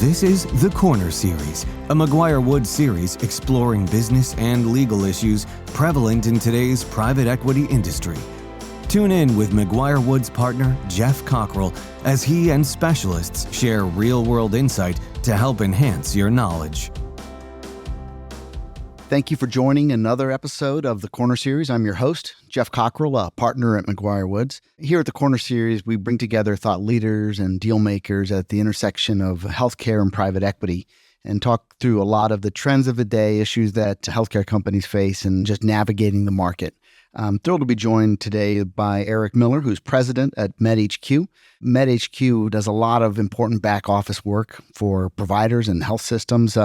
This is The Corner Series, a McGuire Woods series exploring business and legal issues prevalent in today's private equity industry. Tune in with McGuire Woods partner Geoff Cockrell as he and specialists share real-world insight to help enhance your knowledge. Thank you for joining another episode of The Corner Series. I'm your host, Geoff Cockrell, a partner at McGuire Woods. Here at The Corner Series, we bring together thought leaders and deal makers at the intersection of healthcare and private equity and talk through a lot of the trends of the day, issues that healthcare companies face, and just navigating the market. I'm thrilled to be joined today by Erik Miller, who's president at MedHQ. MedHQ does a lot of important back office work for providers and health systems.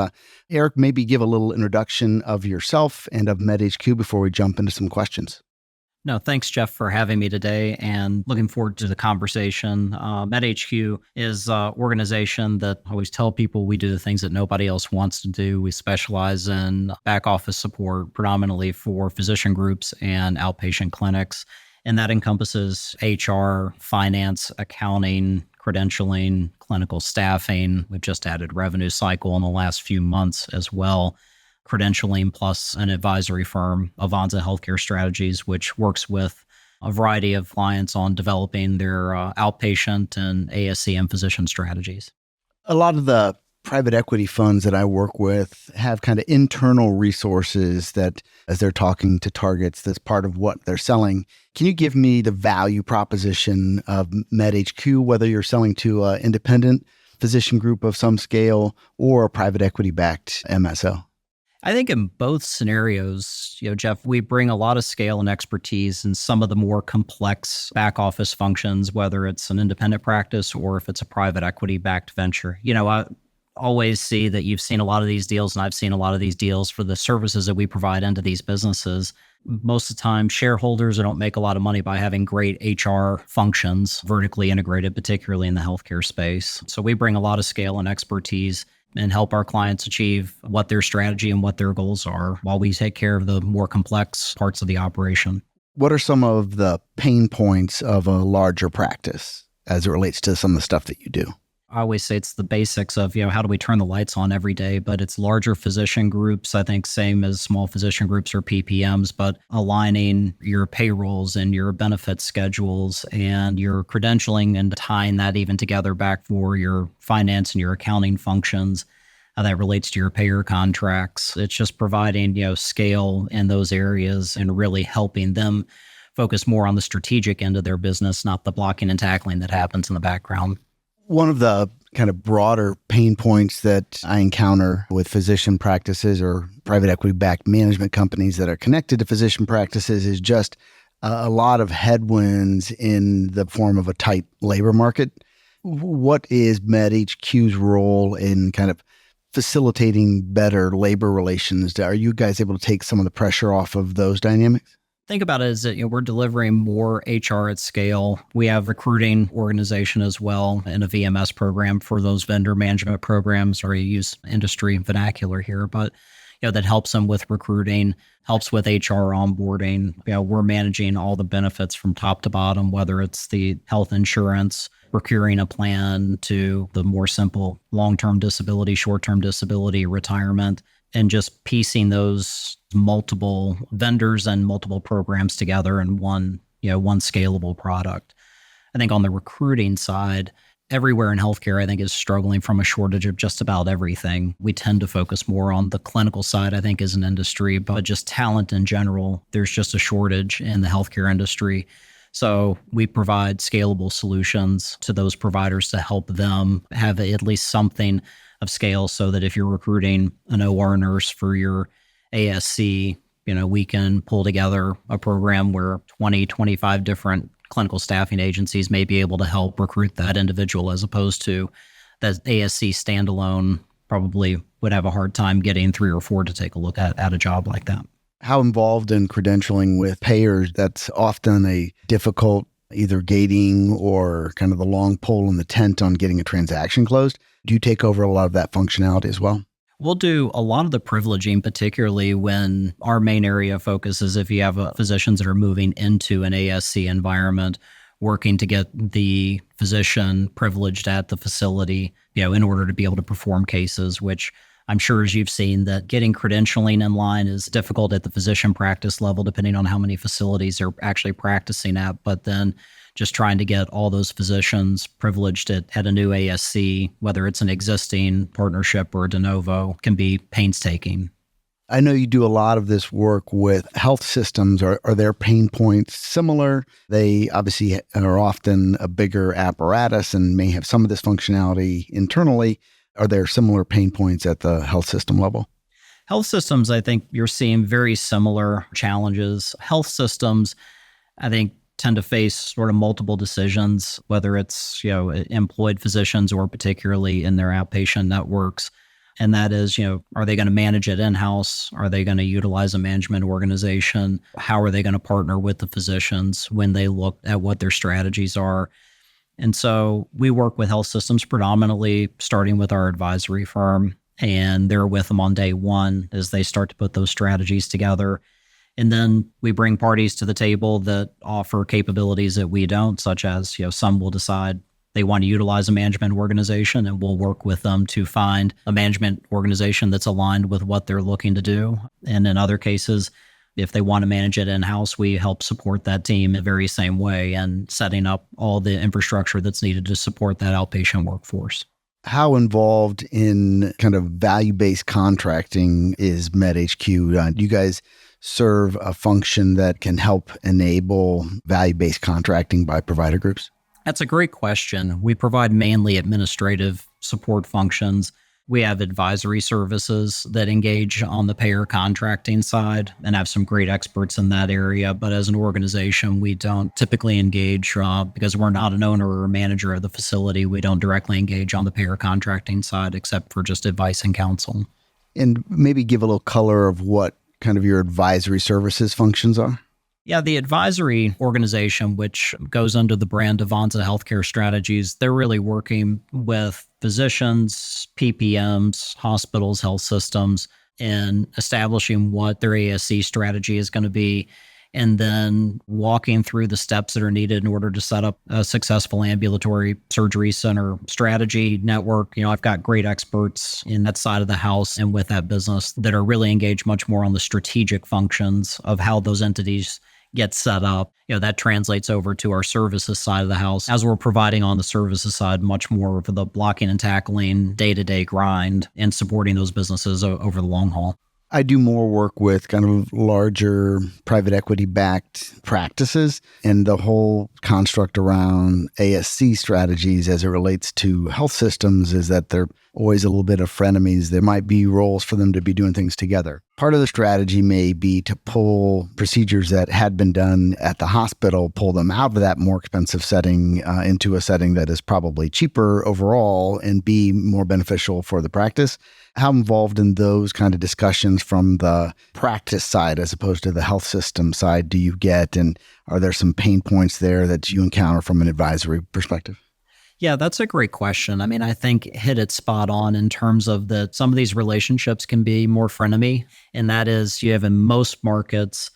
Erik, maybe give a little introduction of yourself and of MedHQ before we jump into some questions. No, thanks, Geoff, for having me today and looking forward to the conversation. MedHQ is an organization that I always tell people we do the things that nobody else wants to do. We specialize in back office support predominantly for physician groups and outpatient clinics. And that encompasses HR, finance, accounting, credentialing, clinical staffing. We've just added revenue cycle in the last few months as well. Credentialing plus an advisory firm, Avanza Healthcare Strategies, which works with a variety of clients on developing their outpatient and ASC and physician strategies. A lot of the private equity funds that I work with have kind of internal resources that, as they're talking to targets, that's part of what they're selling. Can you give me the value proposition of MedHQ, whether you're selling to an independent physician group of some scale or a private equity-backed MSO? I think in both scenarios, Geoff, we bring a lot of scale and expertise in some of the more complex back office functions, whether it's an independent practice or if it's a private equity-backed venture. I always see that you've seen a lot of these deals, and I've seen a lot of these deals for the services that we provide into these businesses. Most of the time, shareholders don't make a lot of money by having great HR functions vertically integrated, particularly in the healthcare space. So we bring a lot of scale and expertise and help our clients achieve what their strategy and what their goals are while we take care of the more complex parts of the operation. What are some of the pain points of a larger practice as it relates to some of the stuff that you do? I always say it's the basics of, how do we turn the lights on every day? But it's larger physician groups, I think same as small physician groups or PPMs, but aligning your payrolls and your benefit schedules and your credentialing and tying that even together back for your finance and your accounting functions, how that relates to your payer contracts. It's just providing, scale in those areas and really helping them focus more on the strategic end of their business, not the blocking and tackling that happens in the background. One of the kind of broader pain points that I encounter with physician practices or private equity-backed management companies that are connected to physician practices is just a lot of headwinds in the form of a tight labor market. What is MedHQ's role in kind of facilitating better labor relations? Are you guys able to take some of the pressure off of those dynamics? Think about it as that we're delivering more HR at scale. We have recruiting organization as well and a VMS program for those vendor management programs, or you use industry vernacular here, but that helps them with recruiting, helps with HR onboarding. We're managing all the benefits from top to bottom, whether it's the health insurance, procuring a plan, to the more simple long-term disability, short-term disability, retirement, and just piecing those multiple vendors and multiple programs together in one scalable product. I think on the recruiting side, everywhere in healthcare, I think, is struggling from a shortage of just about everything. We tend to focus more on the clinical side, I think, as an industry, but just talent in general, there's just a shortage in the healthcare industry. So we provide scalable solutions to those providers to help them have at least something of scale, so that if you're recruiting an OR nurse for your ASC, we can pull together a program where 20, 25 different clinical staffing agencies may be able to help recruit that individual, as opposed to that ASC standalone probably would have a hard time getting 3 or 4 to take a look at a job like that. How involved in credentialing with payers? That's often a difficult either gating or kind of the long pole in the tent on getting a transaction closed. Do you take over a lot of that functionality as well? We'll do a lot of the privileging, particularly when our main area of focus is if you have physicians that are moving into an ASC environment working to get the physician privileged at the facility, in order to be able to perform cases, which I'm sure as you've seen that getting credentialing in line is difficult at the physician practice level, depending on how many facilities they're actually practicing at. But then just trying to get all those physicians privileged at a new ASC, whether it's an existing partnership or a de novo, can be painstaking. I know you do a lot of this work with health systems. Are their pain points similar? They obviously are often a bigger apparatus and may have some of this functionality internally. Are there similar pain points at the health system level? Health systems, I think you're seeing very similar challenges. Health systems, I think, tend to face sort of multiple decisions, whether it's, employed physicians or particularly in their outpatient networks. And that is, are they going to manage it in-house? Are they going to utilize a management organization? How are they going to partner with the physicians when they look at what their strategies are? And so we work with health systems predominantly starting with our advisory firm, and they're with them on day one as they start to put those strategies together. And then we bring parties to the table that offer capabilities that we don't, such as, some will decide they want to utilize a management organization, and we'll work with them to find a management organization that's aligned with what they're looking to do. And in other cases, if they want to manage it in-house, we help support that team in the very same way and setting up all the infrastructure that's needed to support that outpatient workforce. How involved in kind of value-based contracting is MedHQ? Do you guys serve a function that can help enable value-based contracting by provider groups? That's a great question. We provide mainly administrative support functions. We have advisory services that engage on the payer contracting side and have some great experts in that area. But as an organization, we don't typically engage because we're not an owner or a manager of the facility. We don't directly engage on the payer contracting side except for just advice and counsel. And maybe give a little color of what kind of your advisory services functions are. Yeah, the advisory organization, which goes under the brand Avanta Healthcare Strategies, they're really working with physicians, PPMs, hospitals, health systems, in establishing what their ASC strategy is going to be, and then walking through the steps that are needed in order to set up a successful ambulatory surgery center strategy network. I've got great experts in that side of the house and with that business that are really engaged much more on the strategic functions of how those entities get set up. That translates over to our services side of the house as we're providing on the services side much more of the blocking and tackling day-to-day grind and supporting those businesses over the long haul. I do more work with kind of larger private equity-backed practices, and the whole construct around ASC strategies as it relates to health systems is that they're always a little bit of frenemies. There might be roles for them to be doing things together. Part of the strategy may be to pull procedures that had been done at the hospital, pull them out of that more expensive setting into a setting that is probably cheaper overall and be more beneficial for the practice. How involved in those kind of discussions from the practice side as opposed to the health system side do you get? And are there some pain points there that you encounter from an advisory perspective? Yeah, that's a great question. I think hit it spot on in terms of that some of these relationships can be more frenemy. And that is, you have in most markets,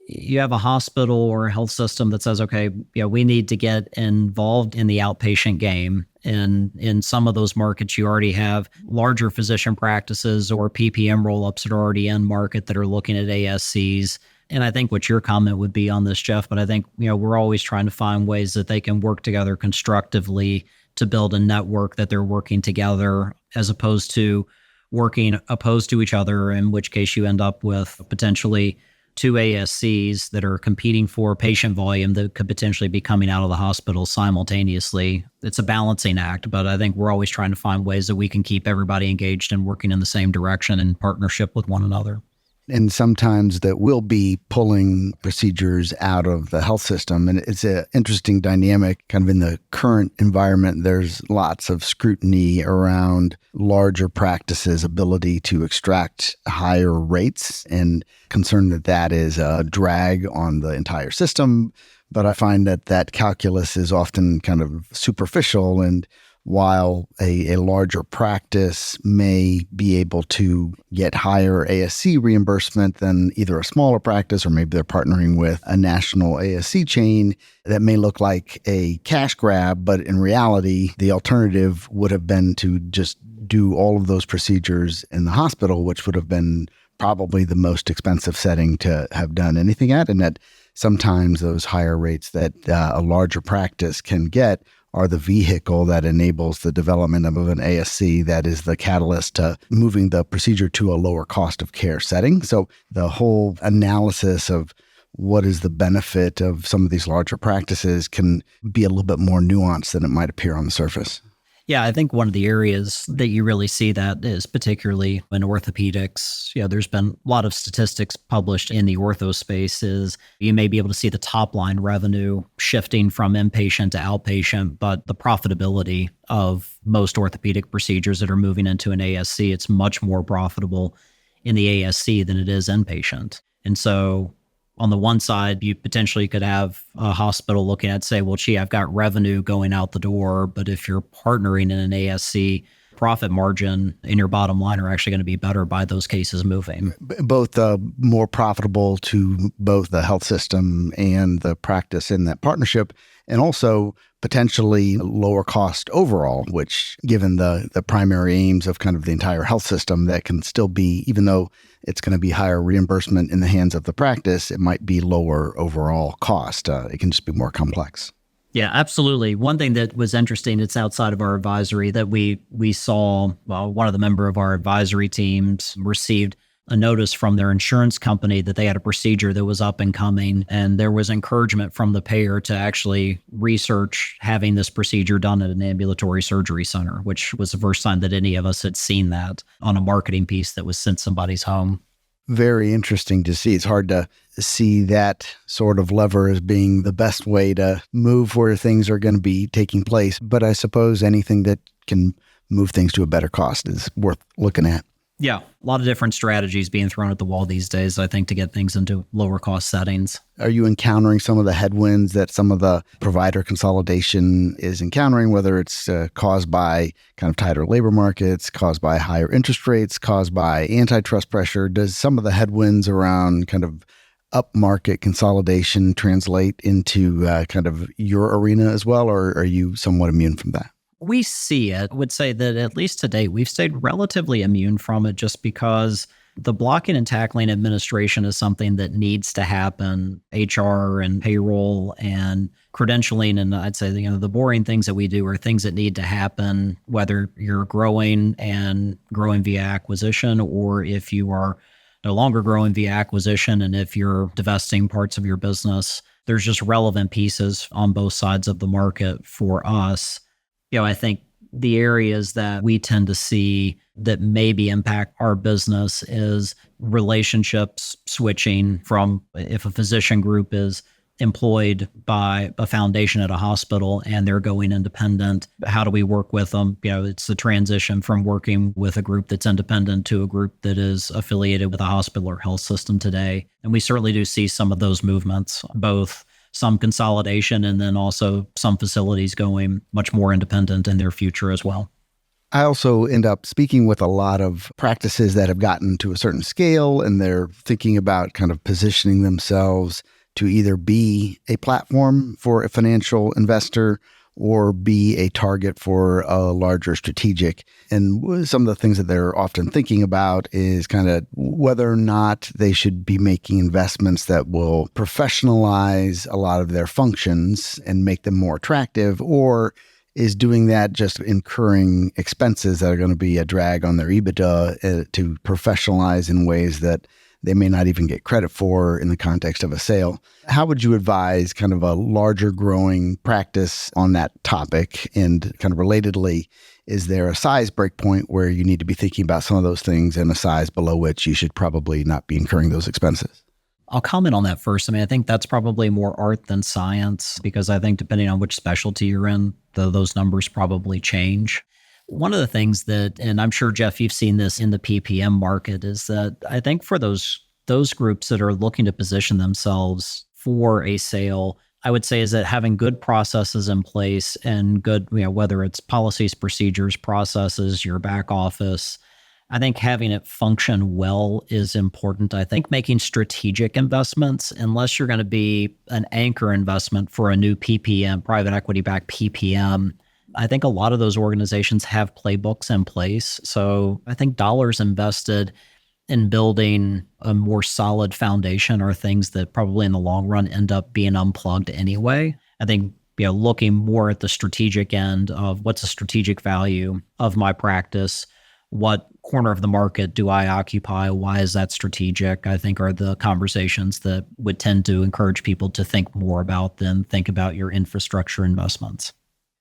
you have a hospital or a health system that says, okay, we need to get involved in the outpatient game. And in some of those markets, you already have larger physician practices or PPM roll-ups that are already in market that are looking at ASCs. And I think what your comment would be on this, Geoff, but I think, we're always trying to find ways that they can work together constructively to build a network that they're working together as opposed to working opposed to each other, in which case you end up with potentially two ASCs that are competing for patient volume that could potentially be coming out of the hospital simultaneously. It's a balancing act, but I think we're always trying to find ways that we can keep everybody engaged and working in the same direction in partnership with one another. And sometimes that will be pulling procedures out of the health system. And it's an interesting dynamic kind of in the current environment. There's lots of scrutiny around larger practices' ability to extract higher rates and concern that that is a drag on the entire system. But I find that calculus is often kind of superficial and while a larger practice may be able to get higher ASC reimbursement than either a smaller practice, or maybe they're partnering with a national ASC chain, that may look like a cash grab, but in reality, the alternative would have been to just do all of those procedures in the hospital, which would have been probably the most expensive setting to have done anything at, and that sometimes those higher rates that a larger practice can get are the vehicle that enables the development of an ASC that is the catalyst to moving the procedure to a lower cost of care setting. So the whole analysis of what is the benefit of some of these larger practices can be a little bit more nuanced than it might appear on the surface. Yeah, I think one of the areas that you really see that is particularly in orthopedics. There's been a lot of statistics published in the ortho space. Is you may be able to see the top line revenue shifting from inpatient to outpatient, but the profitability of most orthopedic procedures that are moving into an ASC, it's much more profitable in the ASC than it is inpatient. And so on the one side, you potentially could have a hospital looking at, say, well, gee, I've got revenue going out the door. But if you're partnering in an ASC, profit margin and your bottom line are actually going to be better by those cases moving. Both more profitable to both the health system and the practice in that partnership, and also potentially lower cost overall, which given the primary aims of kind of the entire health system, that can still be, even though it's going to be higher reimbursement in the hands of the practice, it might be lower overall cost. It can just be more complex. Yeah, absolutely. One thing that was interesting, it's outside of our advisory, that we saw, one of the member of our advisory teams received a notice from their insurance company that they had a procedure that was up and coming, and there was encouragement from the payer to actually research having this procedure done at an ambulatory surgery center, which was the first time that any of us had seen that on a marketing piece that was sent somebody's home. Very interesting to see. It's hard to see that sort of lever as being the best way to move where things are going to be taking place. But I suppose anything that can move things to a better cost is worth looking at. Yeah, a lot of different strategies being thrown at the wall these days, I think, to get things into lower cost settings. Are you encountering some of the headwinds that some of the provider consolidation is encountering, whether it's caused by kind of tighter labor markets, caused by higher interest rates, caused by antitrust pressure? Does some of the headwinds around kind of upmarket consolidation translate into kind of your arena as well, or are you somewhat immune from that? We see it. I would say that at least to date, we've stayed relatively immune from it just because the blocking and tackling administration is something that needs to happen. HR and payroll and credentialing, and I'd say the boring things that we do are things that need to happen, whether you're growing and growing via acquisition, or if you are no longer growing via acquisition and if you're divesting parts of your business. There's just relevant pieces on both sides of the market for us. I think the areas that we tend to see that maybe impact our business is relationships switching from, if a physician group is employed by a foundation at a hospital and they're going independent, how do we work with them? It's the transition from working with a group that's independent to a group that is affiliated with a hospital or health system today. And we certainly do see some of those movements, both some consolidation and then also some facilities going much more independent in their future as well. I also end up speaking with a lot of practices that have gotten to a certain scale, and they're thinking about kind of positioning themselves to either be a platform for a financial investor or be a target for a larger strategic. And some of the things that they're often thinking about is kind of whether or not they should be making investments that will professionalize a lot of their functions and make them more attractive, or is doing that just incurring expenses that are going to be a drag on their EBITDA to professionalize in ways that they may not even get credit for in the context of a sale. How would you advise kind of a larger growing practice on that topic? And kind of relatedly, is there a size breakpoint where you need to be thinking about some of those things and a size below which you should probably not be incurring those expenses? I'll comment on that first. I think that's probably more art than science, because I think depending on which specialty you're in, those numbers probably change. One of the things that, and I'm sure, Geoff, you've seen this in the PPM market, is that I think for those groups that are looking to position themselves for a sale, I would say is that having good processes in place and good, whether it's policies, procedures, processes, your back office, I think having it function well is important. I think making strategic investments, unless you're going to be an anchor investment for a new PPM, private equity-backed PPM, I think a lot of those organizations have playbooks in place. So I think dollars invested in building a more solid foundation are things that probably in the long run end up being unplugged anyway. I think looking more at the strategic end of what's the strategic value of my practice, what corner of the market do I occupy? Why is that strategic? I think are the conversations that would tend to encourage people to think more about than think about your infrastructure investments.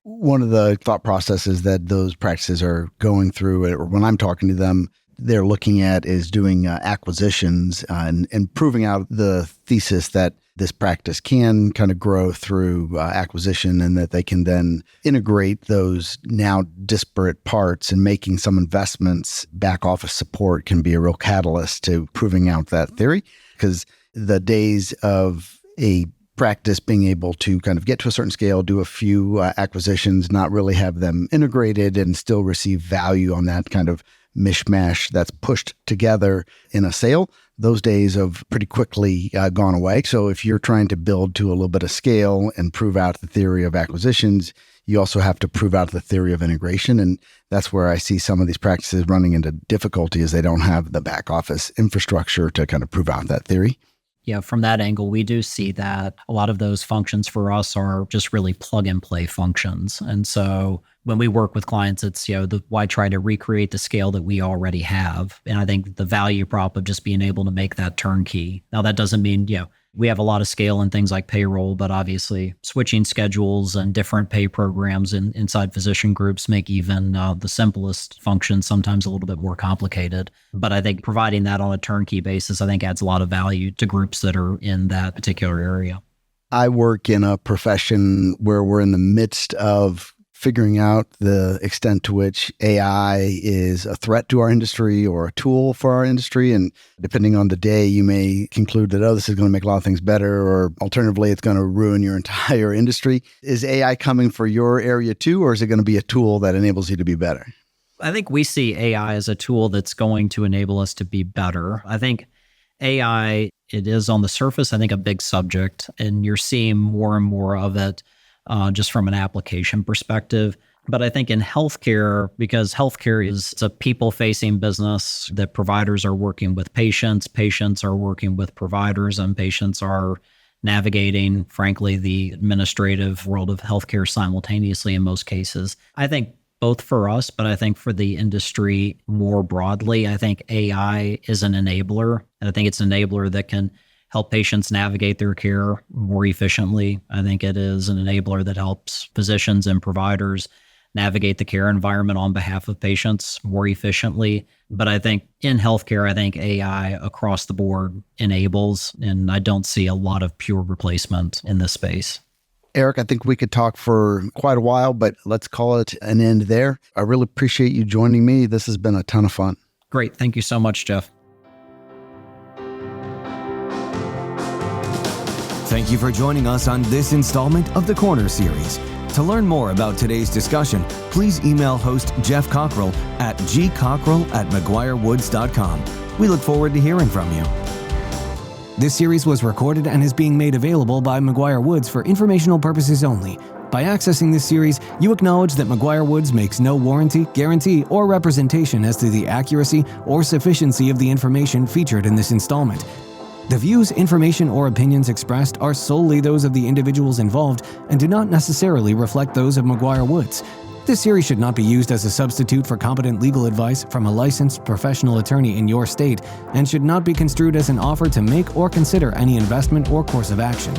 One of the thought processes that those practices are going through, or when I'm talking to them, they're looking at is doing acquisitions and proving out the thesis that this practice can kind of grow through acquisition and that they can then integrate those now disparate parts and making some investments. Back office support can be a real catalyst to proving out that theory, because the days of a practice being able to kind of get to a certain scale, do a few acquisitions, not really have them integrated and still receive value on that kind of mishmash that's pushed together in a sale, those days have pretty quickly gone away. So if you're trying to build to a little bit of scale and prove out the theory of acquisitions, you also have to prove out the theory of integration. And that's where I see some of these practices running into difficulty, is they don't have the back office infrastructure to kind of prove out that theory. Yeah, from that angle, we do see that a lot of those functions for us are just really plug and play functions. And so when we work with clients, it's, why try to recreate the scale that we already have? And I think the value prop of just being able to make that turnkey. Now, that doesn't mean, we have a lot of scale in things like payroll, but obviously switching schedules and different pay programs inside physician groups make even the simplest functions sometimes a little bit more complicated. But I think providing that on a turnkey basis, I think adds a lot of value to groups that are in that particular area. I work in a profession where we're in the midst of figuring out the extent to which AI is a threat to our industry or a tool for our industry. And depending on the day, you may conclude that, this is going to make a lot of things better, or alternatively, it's going to ruin your entire industry. Is AI coming for your area too, or is it going to be a tool that enables you to be better? I think we see AI as a tool that's going to enable us to be better. I think AI, it is on the surface, I think, a big subject, and you're seeing more and more of it just from an application perspective. But I think in healthcare, because healthcare is a people-facing business, that providers are working with patients are working with providers, and patients are navigating, frankly, the administrative world of healthcare simultaneously in most cases. I think both for us, but I think for the industry more broadly, I think AI is an enabler. And I think it's an enabler that can help patients navigate their care more efficiently. I think it is an enabler that helps physicians and providers navigate the care environment on behalf of patients more efficiently. But I think in healthcare, I think AI across the board enables, and I don't see a lot of pure replacement in this space. Erik, I think we could talk for quite a while, but let's call it an end there. I really appreciate you joining me. This has been a ton of fun. Great. Thank you so much, Geoff. Thank you for joining us on this installment of the Corner Series. To learn more about today's discussion, please email host Geoff Cockrell at gcockrell@mcguirewoods.com. We look forward to hearing from you. This series was recorded and is being made available by McGuire Woods for informational purposes only. By accessing this series, you acknowledge that McGuire Woods makes no warranty, guarantee, or representation as to the accuracy or sufficiency of the information featured in this installment. The views, information, or opinions expressed are solely those of the individuals involved and do not necessarily reflect those of McGuire Woods. This series should not be used as a substitute for competent legal advice from a licensed professional attorney in your state and should not be construed as an offer to make or consider any investment or course of action.